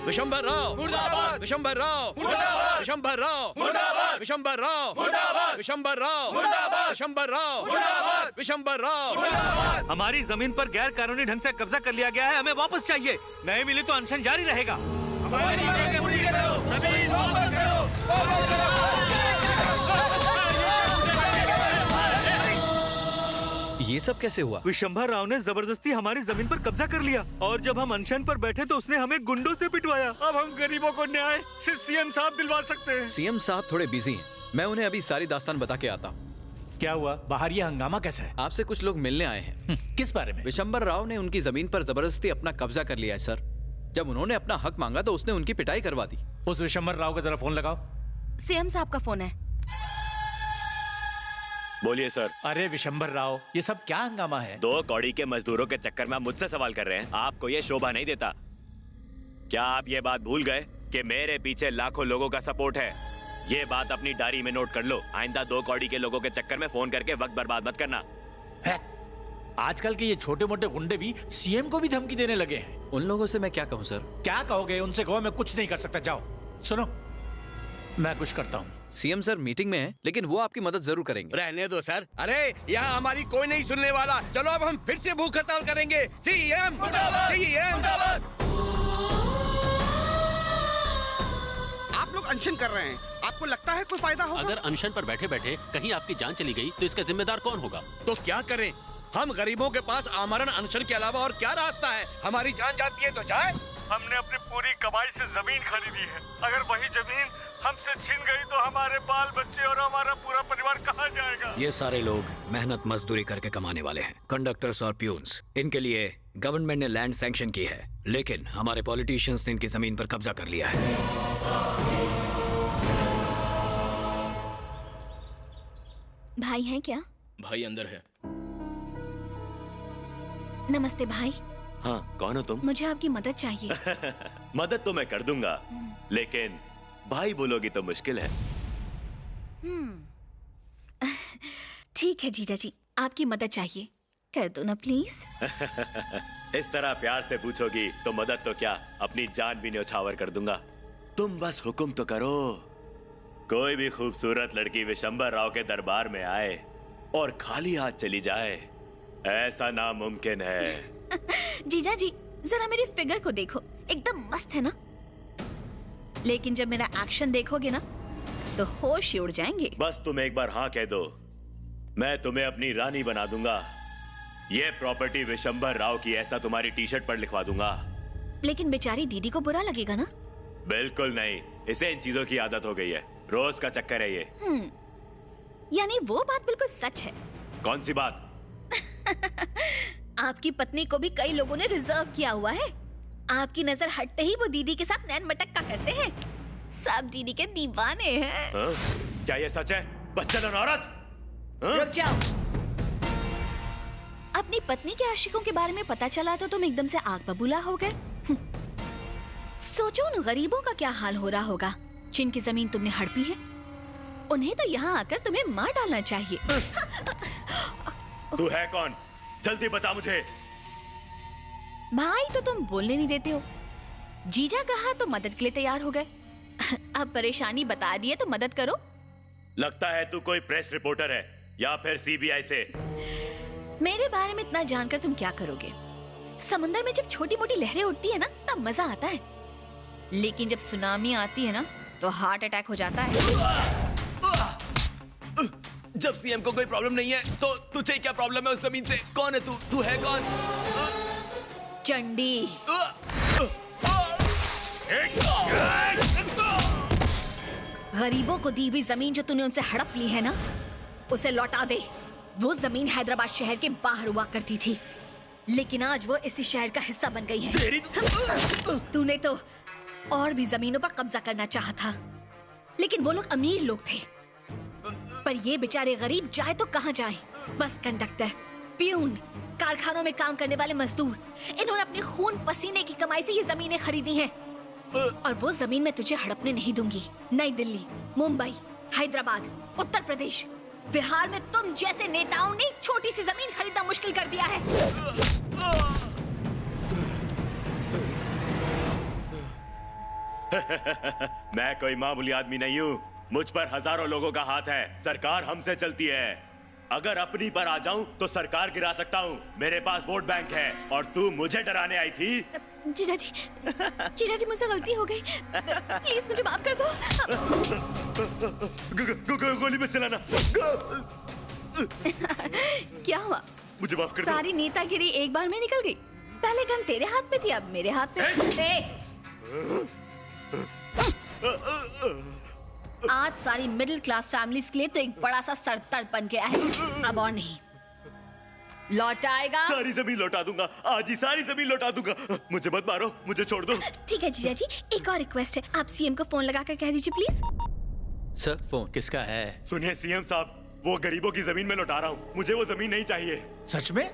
विशंबर राव मुर्दाबाद, विशंबर राव मुर्दाबाद, विशंबर राव मुर्दाबाद, विशंबर राव मुर्दाबाद, विशंबर राव मुर्दाबाद, विशंबर राव मुर्दाबाद, विशंबर राव मुर्दाबाद। हमारी जमीन पर गैर कानूनी ढंग से कब्जा कर लिया गया है, हमें वापस चाहिए। नहीं मिली तो अनशन जारी रहेगा। हमारी मांगें पूरी करो, जमीन वापस करो, वापस करो। ये सब कैसे हुआ? विशंभर राव ने जबरदस्ती हमारी जमीन पर कब्जा कर लिया और जब हम अनशन पर बैठे तो उसने हमें गुंडों से पिटवाया। अब हम गरीबों को न्याय सिर्फ सीएम साहब दिलवा सकते हैं। सीएम साहब थोड़े बिजी हैं, मैं उन्हें अभी सारी दास्तान बता के आता हूँ। क्या हुआ? बाहर ये हंगामा कैसा है? आपसे कुछ लोग मिलने आए हैं। किस बारे में? विशंबर राव ने उनकी जमीन पर जबरदस्ती अपना कब्जा कर लिया है सर। जब उन्होंने अपना हक मांगा तो उसने उनकी पिटाई करवा दी। उस विशंबर राव का जरा फोन लगाओ। सीएम साहब का फोन है। बोलिए सर। अरे विशंबर राव, ये सब क्या हंगामा है? 2 कौड़ी के मजदूरों के चक्कर में आप मुझसे सवाल कर रहे हैं? आपको ये शोभा नहीं देता? क्या आप ये बात भूल गए कि मेरे पीछे लाखों लोगों का सपोर्ट है? ये बात अपनी डायरी में नोट कर लो। आइंदा 2 कौड़ी के लोगों के चक्कर में फोन करके वक्त बर्बाद मत करना। है? आजकल के ये छोटे मोटे गुंडे भी सीएम को भी धमकी देने लगे हैं। उन लोगों से मैं क्या कहूँ सर? क्या कहोगे? उनसे कहो मैं कुछ नहीं कर सकता। जाओ सुनो, मैं कुछ करता हूँ। सीएम सर मीटिंग में है, लेकिन वो आपकी मदद जरूर करेंगे। रहने दो सर। अरे यहाँ हमारी कोई नहीं सुनने वाला। चलो अब हम फिर से भूख हड़ताल करेंगे। CM CM. आप लोग अनशन कर रहे हैं, आपको लगता है कोई फायदा होगा? अगर अनशन पर बैठे बैठे कहीं आपकी जान चली गई तो इसका जिम्मेदार कौन होगा? तो क्या करें? हम गरीबों के पास आमरण अनशन के अलावा और क्या रास्ता है? हमारी जान जाती है तो जाए। हमने अपनी पूरी कमाई से जमीन खरीदी है। अगर वही जमीन हमसे छीन गई तो हमारे बाल बच्चे और हमारा पूरा परिवार कहाँ जाएगा? ये सारे लोग मेहनत मजदूरी करके कमाने वाले हैं, कंडक्टर्स और प्यून्स। इनके लिए गवर्नमेंट ने लैंड सैंक्शन की है, लेकिन हमारे पॉलिटिशियंस ने इनकी जमीन पर कब्जा कर लिया है। भाई हैं क्या? भाई अंदर है। नमस्ते भाई। हाँ, कौन हो तुम? मुझे आपकी मदद चाहिए। मदद तो मैं कर दूंगा, लेकिन भाई बोलोगी तो मुश्किल है। ठीक है जीजा जी, आपकी मदद चाहिए, कर दो ना प्लीज। इस तरह प्यार से पूछोगी तो मदद तो क्या, अपनी जान भी न्यौछावर कर दूंगा। तुम बस हुक्म तो करो। कोई भी खूबसूरत लड़की विशंबर राव के दरबार में आए और खाली हाथ चली जाए, ऐसा नामुमकिन है। जीजा जी जरा मेरी फिगर को देखो, एकदम मस्त है ना? लेकिन जब मेरा एक्शन देखोगे ना तो होश ही उड़ जाएंगे। बस तुम एक बार हाँ कह दो, मैं तुम्हें अपनी रानी बना दूंगा। ये प्रॉपर्टी विशंबर राव की, ऐसा तुम्हारी टी शर्ट पर लिखवा दूंगा। लेकिन बेचारी दीदी को बुरा लगेगा ना? बिल्कुल नहीं, इसे इन चीजों की आदत हो गई है, रोज का चक्कर है ये। यानी वो बात बिल्कुल सच है। कौन सी बात? आपकी पत्नी को भी कई लोगों ने रिजर्व किया हुआ है। आपकी नजर हटते ही वो दीदी के साथ नैन मटक्का करते हैं। सब दीदी के दीवाने हैं। हाँ? क्या ये सच है? बच्चन औरत! हाँ? रुक जाओ। अपनी पत्नी के आशिकों के बारे में पता चला तो तुम एकदम से आग बबूला हो गए। सोचो उन गरीबों का क्या हाल हो रहा होगा जिनकी जमीन तुमने हड़पी है। उन्हें तो यहाँ आकर तुम्हें मार डालना चाहिए। तू है कौन? जल्दी बता मुझे। भाई तो तुम बोलने नहीं देते हो। जीजा कहा तो मदद के लिए तैयार हो गए। अब परेशानी बता दिए तो मदद करो। लगता है तू कोई प्रेस रिपोर्टर है या फिर सीबीआई से। मेरे बारे में इतना जानकर तुम क्या करोगे? समंदर में जब छोटी मोटी लहरें उठती है ना तब मजा आता है, लेकिन जब सुनामी आती है ना तो हार्ट अटैक हो जाता है। जब सीएम को कोई प्रॉब्लम नहीं है तो तुझे क्या प्रॉब्लम है उस जमीन से? कौन है तू? तू है कौन? चंडी। गरीबों को दी हुई जमीन जो तूने उनसे हड़प ली है ना, उसे लौटा दे। वो जमीन हैदराबाद शहर के बाहर हुआ करती थी, लेकिन आज वो इसी शहर का हिस्सा बन गई है। तूने तो और भी जमीनों पर कब्जा करना चाहा था, लेकिन वो लोग अमीर लोग थे, पर ये बेचारे गरीब जाए तो कहां जाए। बस कंडक्टर, प्यून, कारखानों में काम करने वाले मजदूर, इन्होंने अपने खून पसीने की कमाई से ये जमीनें खरीदी हैं। और वो जमीन मैं तुझे हड़पने नहीं दूंगी। नई दिल्ली, मुंबई, हैदराबाद, उत्तर प्रदेश, बिहार में तुम जैसे नेताओं ने छोटी सी जमीन खरीदना मुश्किल कर दिया है। मैं कोई मामूली आदमी नहीं हूँ। मुझ पर हजारों लोगों का हाथ है। सरकार हमसे चलती है। अगर अपनी पर आ जाऊं तो सरकार गिरा सकता हूँ। मेरे पास वोट बैंक है और तू मुझे डराने आई थी। जीजा जी मुझसे गलती हो गई, प्लीज मुझे माफ कर दो। गोली मत चलाना। क्या हुआ? मुझे माफ कर दो। सारी नेतागिरी एक बार में निकल गई। पहले गन तेरे हाथ में थी, अब मेरे हाथ में। आज सारी मिडिल क्लास फैमिलीज के लिए तो एक बड़ा सा सरदर्द बन गया है। अब और नहीं लौट आएगा। सारी जमीन लौटा दूंगा, आज ही सारी जमीन लौटा दूंगा। मुझे मत मारो, मुझे छोड़ दो। ठीक है जीजा जी, एक और रिक्वेस्ट है, आप सीएम को फोन लगाकर कह दीजिए प्लीज। सर फोन किसका है? सुनिए सीएम साहब, वो गरीबों की जमीन में लौटा रहा हूँ। मुझे वो जमीन नहीं चाहिए। सच में?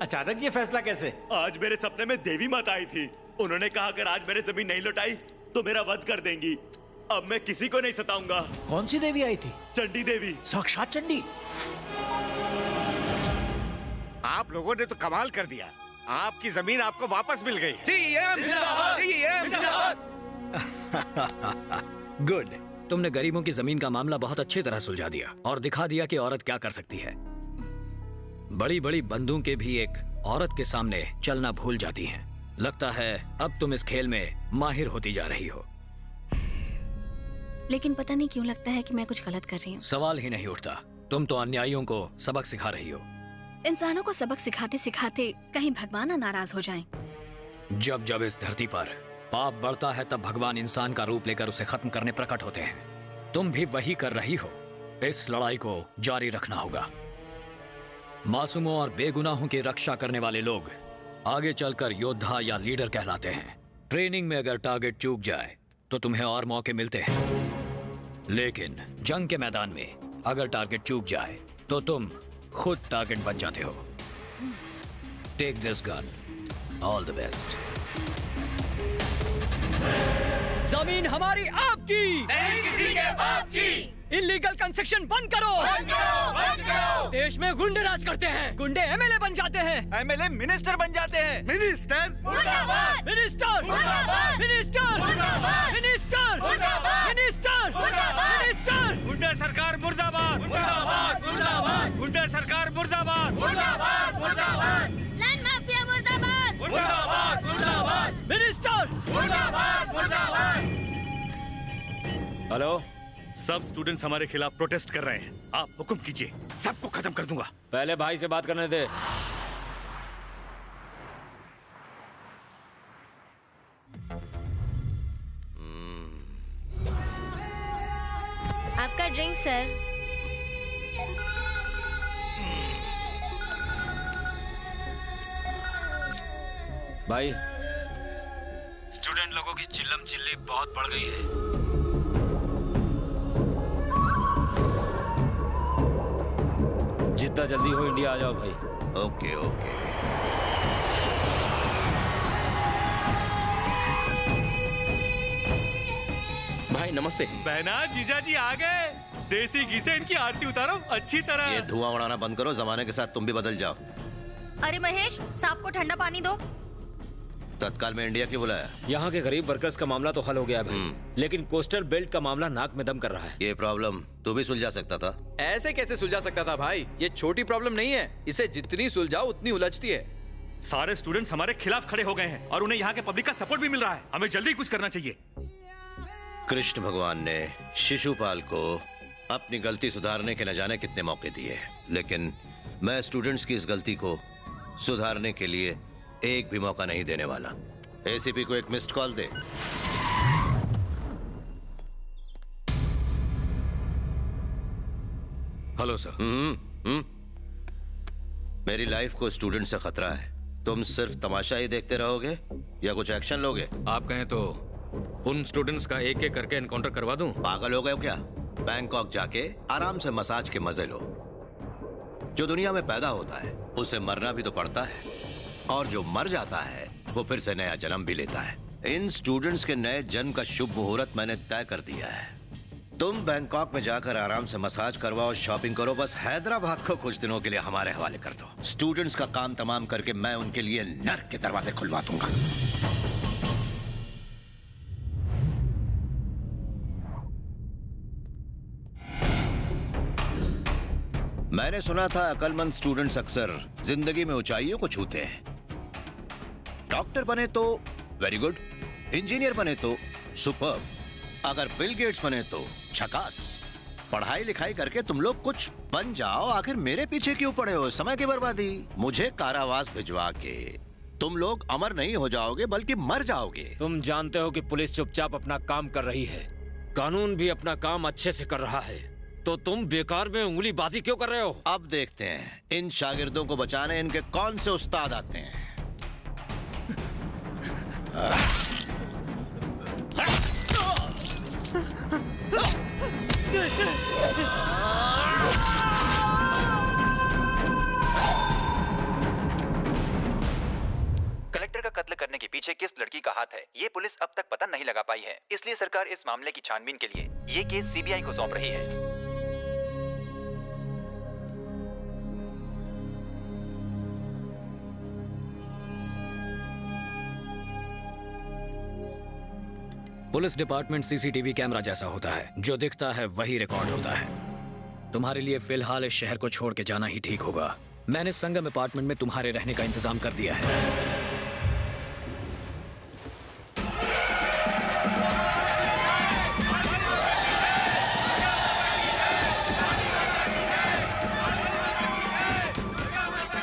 अचानक ये फैसला कैसे? आज मेरे सपने में देवी माता आई थी। उन्होंने कहा अगर आज मेरे जमीन नहीं लौटाई तो मेरा वध कर देंगी। अब मैं किसी को नहीं सताऊंगा। कौन सी देवी आई थी? चंडी देवी। साक्षात चंडी। आप लोगों ने तो कमाल कर दिया। आपकी जमीन आपको वापस मिल गई। CM good. तुमने गरीबों की जमीन का मामला बहुत अच्छी तरह सुलझा दिया और दिखा दिया कि औरत क्या कर सकती है। बड़ी बड़ी बंदूकें भी एक औरत के सामने चलना भूल जाती हैं। लगता है अब तुम इस खेल में माहिर होती जा रही हो। लेकिन पता नहीं क्यों लगता है कि मैं कुछ गलत कर रही हूँ। सवाल ही नहीं उठता। तुम तो अन्यायियों को सबक सिखा रही हो। इंसानों को सबक सिखाते सिखाते कहीं भगवान ना नाराज हो जाएं। जब जब इस धरती पर पाप बढ़ता है तब भगवान इंसान का रूप लेकर उसे खत्म करने प्रकट होते हैं। तुम भी वही कर रही हो। इस लड़ाई को जारी रखना होगा। मासूमों और बेगुनाहों की रक्षा करने वाले लोग आगे चलकर योद्धा या लीडर कहलाते हैं। ट्रेनिंग में अगर टारगेट चूक जाए तो तुम्हें और मौके मिलते हैं, लेकिन जंग के मैदान में अगर टारगेट चूक जाए तो तुम खुद टारगेट बन जाते हो। Take this gun. All the best. जमीन हमारी आपकी, नहीं किसी के बाप की। इलीगल कंस्ट्रक्शन बंद करो। बंद करो, बंद करो। देश में गुंडे राज करते हैं। गुंडे एमएलए बन जाते हैं। एमएलए मिनिस्टर बन जाते हैं। मिनिस्टर मुर्दाबाद, मिनिस्टर मुर्दाबाद, मिनिस्टर मुर्दाबाद, मिनिस्टर मुर्दाबाद, मिनिस्टर मुर्दाबाद, मिनिस्टर। गुंडा सरकार मुर्दाबाद। मुर्दाबाद, मुर्दाबाद, गुंडा सरकार मुर्दाबाद। मुर्दाबाद, मुर्दाबाद, लैंड माफिया मुर्दाबाद। मुर्दाबाद, मुर्दाबाद, मिनिस्टर। मुर्दाबाद, मुर्दाबाद। हेलो। सब स्टूडेंट्स हमारे खिलाफ प्रोटेस्ट कर रहे हैं। आप हुक्म कीजिए, सबको खत्म कर दूंगा। पहले भाई से बात करने दे। आपका ड्रिंक सर। भाई, स्टूडेंट लोगों की चिल्लम चिल्ली बहुत बढ़ गई है। जितना जल्दी हो इंडिया आ जाओ भाई। Okay okay. भाई नमस्ते। बहना जीजा जी आ गए। देसी घी से इनकी आरती उतारो अच्छी तरह। ये धुआं उड़ाना बंद करो, जमाने के साथ तुम भी बदल जाओ। अरे महेश, सांप को ठंडा पानी दो। तत्काल में इंडिया क्यों बुलाया? यहाँ के गरीब वर्कर्स का मामला तो हल हो गया भाई, लेकिन कोस्टल बेल्ट का मामला नाक में दम कर रहा है। ये प्रॉब्लम तू भी सुलझा सकता था। ऐसे कैसे सुलझा सकता था भाई? ये छोटी प्रॉब्लम नहीं है। इसे जितनी सुलझाओ उतनी उलझती है। सारे स्टूडेंट्स हमारे खिलाफ खड़े हो गए हैं और उन्हें यहाँ के पब्लिक का सपोर्ट भी मिल रहा है। हमें जल्दी कुछ करना चाहिए। कृष्ण भगवान ने शिशुपाल को अपनी गलती सुधारने के न जाने कितने मौके दिए, लेकिन मैं स्टूडेंट्स की इस गलती को सुधारने के लिए एक भी मौका नहीं देने वाला। एसीपी को एक मिस्ड कॉल दे। Hello sir. मेरी लाइफ को स्टूडेंट से खतरा है। तुम सिर्फ तमाशा ही देखते रहोगे या कुछ एक्शन लोगे? आप कहें तो उन स्टूडेंट्स का एक एक करके एनकाउंटर करवा दूं? पागल हो गए हो क्या? बैंकॉक जाके आराम से मसाज के मजे लो। जो दुनिया में पैदा होता है उसे मरना भी तो पड़ता है, और जो मर जाता है वो फिर से नया जन्म भी लेता है। इन स्टूडेंट्स के नए जन्म का शुभ मुहूर्त मैंने तय कर दिया है। तुम बैंकॉक में जाकर आराम से मसाज करवाओ, शॉपिंग करो, बस हैदराबाद को कुछ दिनों के लिए हमारे हवाले कर दो। स्टूडेंट्स का काम तमाम करके मैं उनके लिए नर्क के दरवाजे खुलवा दूंगा। मैंने सुना था अक्लमंद स्टूडेंट्स अक्सर जिंदगी में ऊंचाइयों को छूते हैं। डॉक्टर बने तो वेरी गुड, इंजीनियर बने तो सुपर्ब, अगर बिल गेट्स बने तो झकास। पढ़ाई लिखाई करके तुम लोग कुछ बन जाओ, आखिर मेरे पीछे क्यों पड़े हो? समय की बर्बादी। मुझे कारावास भिजवा के तुम लोग अमर नहीं हो जाओगे बल्कि मर जाओगे। तुम जानते हो कि पुलिस चुपचाप अपना काम कर रही है, कानून भी अपना काम अच्छे से कर रहा है, तो तुम बेकार में उंगलीबाजी क्यों कर रहे हो? अब देखते हैं इन शागिर्दों को बचाने इनके कौन से उस्ताद आते हैं। कलेक्टर का कत्ल करने के पीछे किस लड़की का हाथ है, ये पुलिस अब तक पता नहीं लगा पाई है। इसलिए सरकार इस मामले की छानबीन के लिए ये केस सीबीआई को सौंप रही है। पुलिस डिपार्टमेंट सीसीटीवी कैमरा जैसा होता है, जो दिखता है वही रिकॉर्ड होता है। तुम्हारे लिए फिलहाल इस शहर को छोड़ के जाना ही ठीक होगा। मैंने संगम अपार्टमेंट में तुम्हारे रहने का इंतजाम कर दिया है।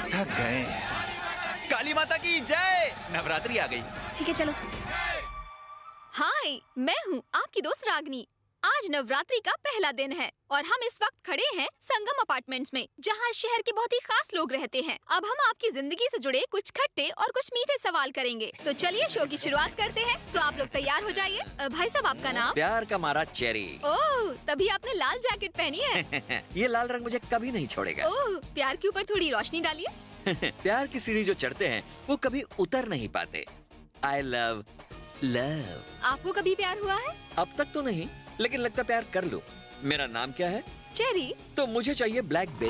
थक गए। काली माता की जय। नवरात्रि आ गई। ठीक है चलो। हाय, मैं हूँ आपकी दोस्त रागनी। आज नवरात्रि का पहला दिन है और हम इस वक्त खड़े हैं संगम अपार्टमेंट्स में, जहाँ शहर के बहुत ही खास लोग रहते हैं। अब हम आपकी जिंदगी से जुड़े कुछ खट्टे और कुछ मीठे सवाल करेंगे। तो चलिए शो की शुरुआत करते हैं। तो आप लोग तैयार हो जाइए। भाई साहब, आपका नाम? प्यार का मारा चेरी। ओह, तभी आपने लाल जैकेट पहनी है। ये लाल रंग मुझे कभी नहीं छोड़ेगा। ओह, प्यार के ऊपर थोड़ी रोशनी डालिए। प्यार की सीढ़ी जो चढ़ते हैं वो कभी उतर नहीं पाते। I love love. आपको कभी प्यार हुआ है? अब तक तो नहीं, लेकिन लगता प्यार कर लूं। मेरा नाम क्या है? चेरी। तो मुझे चाहिए ब्लैकबेरी।